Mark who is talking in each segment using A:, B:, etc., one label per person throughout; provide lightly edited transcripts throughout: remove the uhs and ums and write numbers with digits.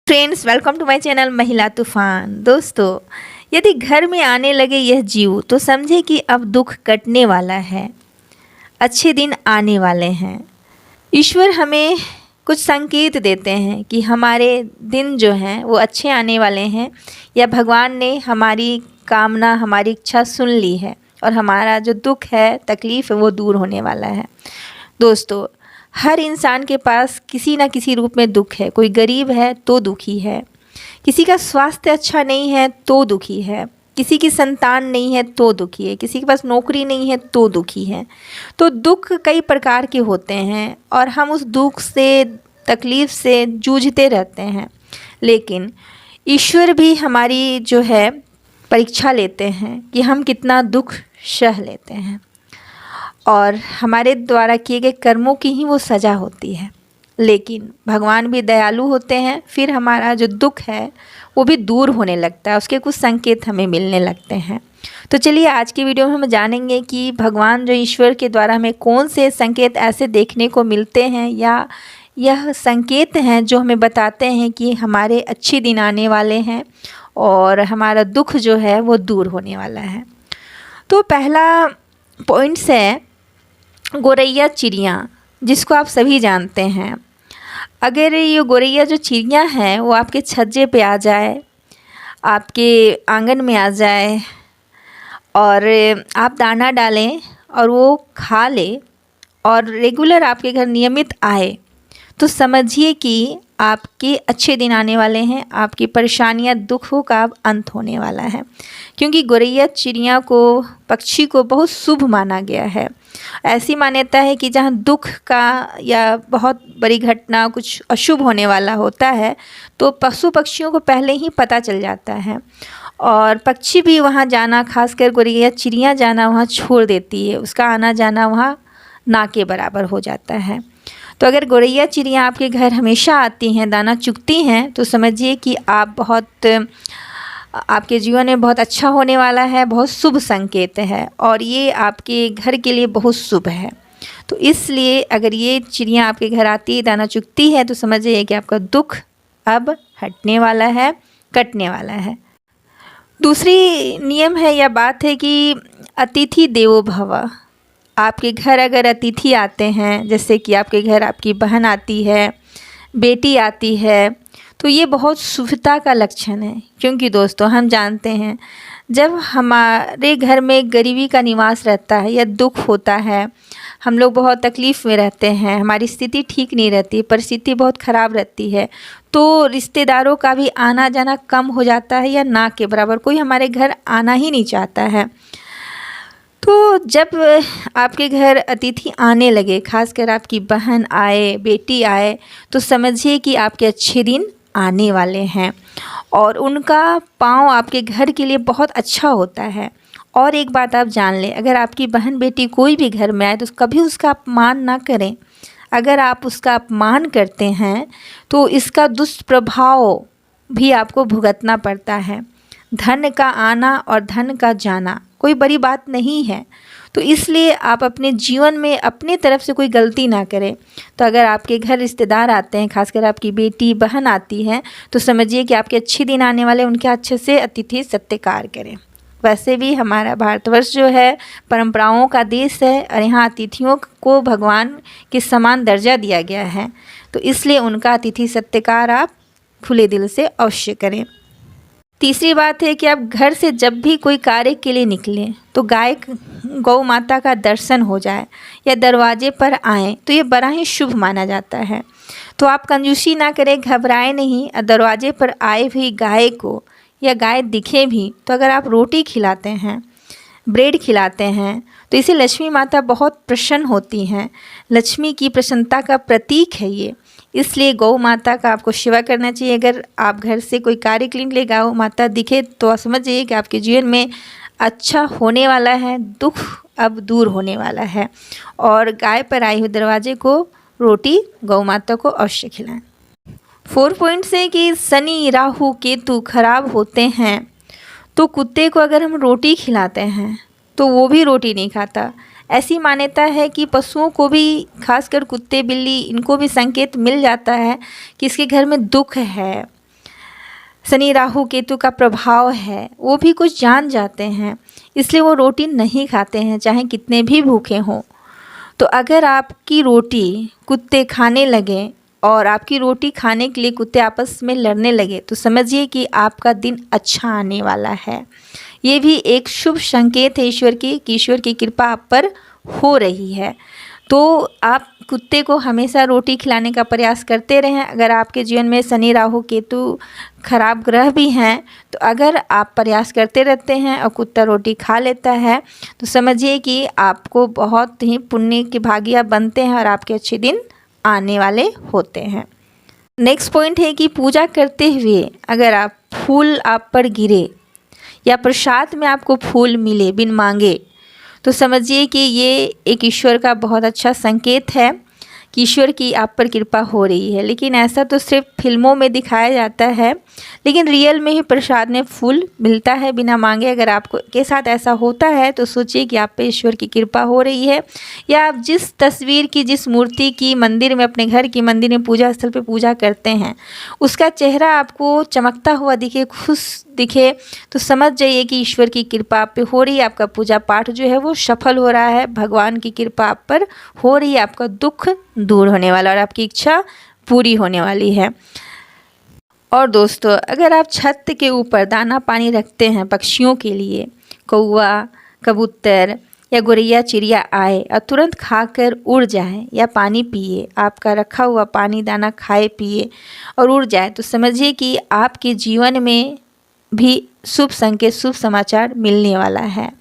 A: Friends, welcome to my channel महिला तूफान। दोस्तों, यदि घर में आने लगे यह जीव तो समझे कि अब दुख कटने वाला है, अच्छे दिन आने वाले हैं। ईश्वर हमें कुछ संकेत देते हैं कि हमारे दिन जो हैं वो अच्छे आने वाले हैं, या भगवान ने हमारी कामना, हमारी इच्छा सुन ली है और हमारा जो दुख है, तकलीफ़ है, वो दूर होने वाला है। दोस्तों, हर इंसान के पास किसी न किसी रूप में दुख है। कोई गरीब है तो दुखी है, किसी का स्वास्थ्य अच्छा नहीं है तो दुखी है, किसी की संतान नहीं है तो दुखी है, किसी के पास नौकरी नहीं है तो दुखी है। तो दुख कई प्रकार के होते हैं और हम उस दुख से, तकलीफ़ से जूझते रहते हैं। लेकिन ईश्वर भी हमारी जो है परीक्षा लेते हैं कि हम कितना दुख सह लेते हैं, और हमारे द्वारा किए गए कर्मों की ही वो सज़ा होती है। लेकिन भगवान भी दयालु होते हैं, फिर हमारा जो दुख है वो भी दूर होने लगता है, उसके कुछ संकेत हमें मिलने लगते हैं। तो चलिए, आज की वीडियो में हम जानेंगे कि भगवान जो ईश्वर के द्वारा हमें कौन से संकेत ऐसे देखने को मिलते हैं, या यह संकेत हैं जो हमें बताते हैं कि हमारे अच्छे दिन आने वाले हैं और हमारा दुख जो है वो दूर होने वाला है। तो पहला पॉइंट्स है गौरैया चिड़िया, जिसको आप सभी जानते हैं। अगर ये गौरैया जो चिड़िया है वो आपके छज्जे पे आ जाए, आपके आंगन में आ जाए और आप दाना डालें और वो खा ले और रेगुलर आपके घर नियमित आए, तो समझिए कि आपके अच्छे दिन आने वाले हैं, आपकी परेशानियां, दुखों का अब अंत होने वाला है। क्योंकि गौरैया चिड़िया को, पक्षी को बहुत शुभ माना गया है। ऐसी मान्यता है कि जहाँ दुख का या बहुत बड़ी घटना, कुछ अशुभ होने वाला होता है, तो पशु पक्षियों को पहले ही पता चल जाता है और पक्षी भी वहाँ जाना, खासकर गौरैया चिड़िया जाना वहाँ छोड़ देती है। उसका आना जाना वहाँ ना के बराबर हो जाता है। तो अगर गौरैया चिड़िया आपके घर हमेशा आती हैं, दाना चुगती हैं, तो समझिए कि आपके जीवन में बहुत अच्छा होने वाला है, बहुत शुभ संकेत है और ये आपके घर के लिए बहुत शुभ है। तो इसलिए अगर ये चिड़िया आपके घर आती है, दाना चुगती है, तो समझिए कि आपका दुख अब हटने वाला है, कटने वाला है। दूसरी नियम है या बात है कि अतिथि देवो भव। आपके घर अगर अतिथि आते हैं, जैसे कि आपके घर आपकी बहन आती है, बेटी आती है, तो ये बहुत शुभता का लक्षण है। क्योंकि दोस्तों, हम जानते हैं जब हमारे घर में गरीबी का निवास रहता है या दुख होता है, हम लोग बहुत तकलीफ़ में रहते हैं, हमारी स्थिति ठीक नहीं रहती, परिस्थिति बहुत ख़राब रहती है, तो रिश्तेदारों का भी आना जाना कम हो जाता है या ना के बराबर। कोई हमारे घर आना ही नहीं चाहता है। तो जब आपके घर अतिथि आने लगे, खासकर आपकी बहन आए, बेटी आए, तो समझिए कि आपके अच्छे दिन आने वाले हैं और उनका पाँव आपके घर के लिए बहुत अच्छा होता है। और एक बात आप जान लें, अगर आपकी बहन बेटी कोई भी घर में आए तो कभी उसका अपमान ना करें। अगर आप उसका अपमान करते हैं तो इसका दुष्प्रभाव भी आपको भुगतना पड़ता है। धन का आना और धन का जाना कोई बड़ी बात नहीं है, तो इसलिए आप अपने जीवन में अपने तरफ से कोई गलती ना करें। तो अगर आपके घर रिश्तेदार आते हैं, खासकर आपकी बेटी बहन आती है, तो समझिए कि आपके अच्छे दिन आने वाले, उनके अच्छे से अतिथि सत्कार करें। वैसे भी हमारा भारतवर्ष जो है परंपराओं का देश है और यहाँ अतिथियों को भगवान के समान दर्जा दिया गया है, तो इसलिए उनका अतिथि सत्कार आप खुले दिल से अवश्य करें। तीसरी बात है कि आप घर से जब भी कोई कार्य के लिए निकलें तो गौ माता का दर्शन हो जाए या दरवाजे पर आएँ, तो ये बड़ा ही शुभ माना जाता है। तो आप कंजूसी ना करें, घबराएं नहीं। दरवाजे पर आए भी गाय को या गाय दिखे भी, तो अगर आप रोटी खिलाते हैं, ब्रेड खिलाते हैं, तो इसे लक्ष्मी माता बहुत प्रसन्न होती हैं। लक्ष्मी की प्रसन्नता का प्रतीक है ये, इसलिए गौ माता का आपको सेवा करना चाहिए। अगर आप घर से कोई कार्य के लिए गौ माता दिखे तो समझिए कि आपके जीवन में अच्छा होने वाला है, दुख अब दूर होने वाला है। और गाय पर आई हुई दरवाजे को रोटी गौ माता को अवश्य खिलाएं। 4 पॉइंट्स है कि शनि, राहु, केतु खराब होते हैं, तो कुत्ते को अगर हम रोटी खिलाते हैं तो वो भी रोटी नहीं खाता। ऐसी मान्यता है कि पशुओं को भी, खासकर कुत्ते, बिल्ली, इनको भी संकेत मिल जाता है कि इसके घर में दुख है, शनि राहु केतु का प्रभाव है वो भी कुछ जान जाते हैं, इसलिए वो रोटी नहीं खाते हैं चाहे कितने भी भूखे हों। तो अगर आपकी रोटी कुत्ते खाने लगे और आपकी रोटी खाने के लिए कुत्ते आपस में लड़ने लगे तो समझिए कि आपका दिन अच्छा आने वाला है। ये भी एक शुभ संकेत है ईश्वर की कि ईश्वर की कृपा आप पर हो रही है। तो आप कुत्ते को हमेशा रोटी खिलाने का प्रयास करते रहें। अगर आपके जीवन में शनि राहु केतु खराब ग्रह भी हैं तो अगर आप प्रयास करते रहते हैं और कुत्ता रोटी खा लेता है तो समझिए कि आपको बहुत ही पुण्य के भागी आप बनते हैं और आपके अच्छे दिन आने वाले होते हैं। नेक्स्ट पॉइंट है कि पूजा करते हुए अगर आप फूल आप पर गिरे या प्रसाद में आपको फूल मिले बिन मांगे तो समझिए कि ये एक ईश्वर का बहुत अच्छा संकेत है कि ईश्वर की आप पर कृपा हो रही है। लेकिन ऐसा तो सिर्फ फिल्मों में दिखाया जाता है, लेकिन रियल में ही प्रसाद में फूल मिलता है बिना मांगे। अगर आपको के साथ ऐसा होता है तो सोचिए कि आप पे ईश्वर की कृपा हो रही है। या आप जिस तस्वीर की, जिस मूर्ति की मंदिर में, अपने घर की मंदिर में, पूजा स्थल पे पूजा करते हैं, उसका चेहरा आपको चमकता हुआ दिखे, खुश दिखे, तो समझ जाइए कि ईश्वर की कृपा आप पे हो रही है। आपका पूजा पाठ जो है वो सफल हो रहा है, भगवान की कृपा आप पर हो रही है, आपका दुख दूर होने वाला और आपकी इच्छा पूरी होने वाली है। और दोस्तों, अगर आप छत के ऊपर दाना पानी रखते हैं पक्षियों के लिए, कौवा, कबूतर या गोरैया चिड़िया आए और तुरंत खाकर उड़ जाए या पानी पिए, आपका रखा हुआ पानी दाना खाए पिए और उड़ जाए, तो समझिए कि आपके जीवन में भी शुभ संकेत, शुभ समाचार मिलने वाला है।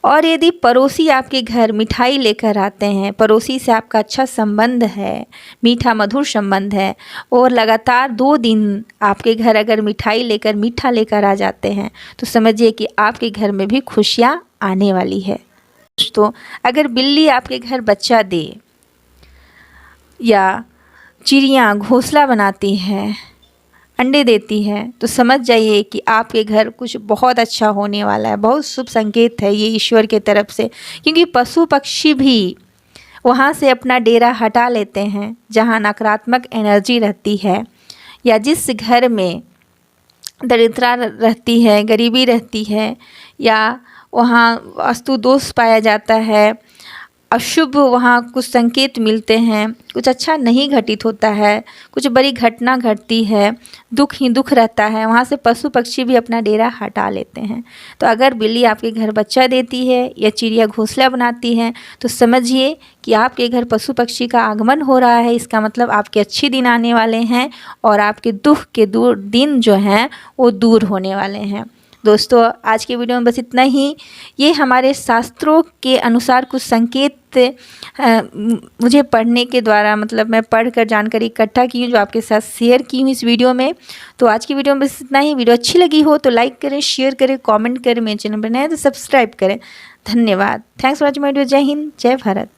A: और यदि पड़ोसी आपके घर मिठाई लेकर आते हैं, पड़ोसी से आपका अच्छा संबंध है, मीठा मधुर संबंध है, और लगातार 2 दिन आपके घर अगर मिठाई लेकर, मीठा लेकर आ जाते हैं तो समझिए कि आपके घर में भी खुशियाँ आने वाली है। दोस्तों, अगर बिल्ली आपके घर बच्चा दे या चिड़िया घोंसला बनाती है, अंडे देती है, तो समझ जाइए कि आपके घर कुछ बहुत अच्छा होने वाला है। बहुत शुभ संकेत है ये ईश्वर के तरफ से, क्योंकि पशु पक्षी भी वहाँ से अपना डेरा हटा लेते हैं जहाँ नकारात्मक एनर्जी रहती है या जिस घर में दरिद्रता रहती है, गरीबी रहती है, या वहाँ वास्तु दोष पाया जाता है, अशुभ वहाँ कुछ संकेत मिलते हैं, कुछ अच्छा नहीं घटित होता है, कुछ बड़ी घटना घटती है, दुख ही दुख रहता है, वहाँ से पशु पक्षी भी अपना डेरा हटा लेते हैं। तो अगर बिल्ली आपके घर बच्चा देती है या चिड़िया घोंसला बनाती है तो समझिए कि आपके घर पशु पक्षी का आगमन हो रहा है। इसका मतलब आपके अच्छे दिन आने वाले हैं और आपके दुख के दिन जो हैं वो दूर होने वाले हैं। दोस्तों, आज के वीडियो में बस इतना ही। ये हमारे शास्त्रों के अनुसार कुछ संकेत मुझे पढ़ने के द्वारा, मतलब मैं पढ़कर जानकारी इकट्ठा की हूँ जो आपके साथ शेयर की हूँ इस वीडियो में। तो आज की वीडियो में बस इतना ही। वीडियो अच्छी लगी हो तो लाइक करें, शेयर करें, कमेंट करें, मेरे चैनल पर नए तो सब्सक्राइब करें। धन्यवाद। Thanks for watching my video. जय हिंद, जय भारत।